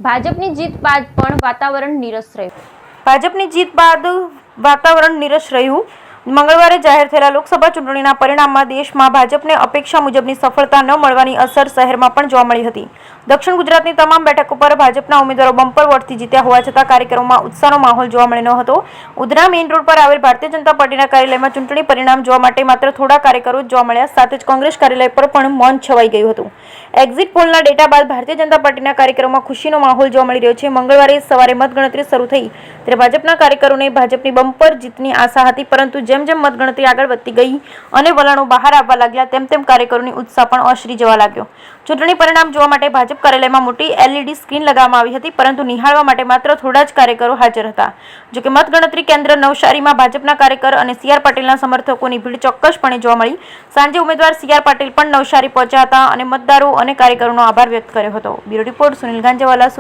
ભાજપની જીત બાદ પણ વાતાવરણ નીરસ રહ્યું. ભાજપની જીત બાદ વાતાવરણ નીરસ રહ્યું. મંગળવારે જાહેર થયેલા લોકસભા ચૂંટણીના પરિણામમાં દેશમાં ભાજપને અપેક્ષા મુજબની સફળતા ન મળવાની અસર શહેરમાં પણ જોવા મળી હતી. દક્ષિણ ગુજરાતની તમામ બેઠકો પર ભાજપના ઉમેદવારો બમ્પર વોટથી જીત્યા હોવા છતાં કાર્યકરોમાં ઉત્સાહનો માહોલ જોવા મળી ન હતો. ઉધના મેઇન રોડ પર આવેલ ભારતીય જનતા પાર્ટીના કાર્યાલયમાં ચૂંટણી પરિણામ જોવા માટે માત્ર થોડા કાર્યકરો જ જોવા મળ્યા. સાથે જ કોંગ્રેસ કાર્યાલય પર પણ મૌન છવાઈ ગયું હતું. એક્ઝિટ પોલના ડેટા બાદ ભારતીય જનતા પાર્ટીના કાર્યકરોમાં ખુશીનો માહોલ જોવા મળી રહ્યો છે. મંગળવારે સવારે મતગણતરી શરૂ થઈ ત્યારે ભાજપના કાર્યકરોને ભાજપની બમ્પર જીતની આશા હતી, પરંતુ જેમ જેમ મતગણતરી આગળ વધતી ગઈ અને વલણો બહાર આવવા લાગ્યા તેમ તેમ કાર્યકરોની ઉત્સાહ પણ ઓસરી જવા લાગ્યો. ચૂંટણી પરિણામ જોવા માટે ભાજપ કાર્યાલયમાં મોટી LED સ્ક્રીન લગાવવામાં આવી હતી, પરંતુ નિહાળવા માટે માત્ર થોડા જ કાર્યકરો હાજર હતા. જોકે મતગણતરી કેન્દ્ર નવસારીમાં ભાજપના કાર્યકર અને CR પાટીલના સમર્થકોની ભીડ ચોક્કસપણે જોવા મળી. સાંજે ઉમેદવાર CR પાટીલ પણ નવસારી પહોંચ્યા હતા અને મતદારો અને કાર્યકરોનો આભાર વ્યક્ત કર્યો હતો. Bureau report, Sunil Ganjewala.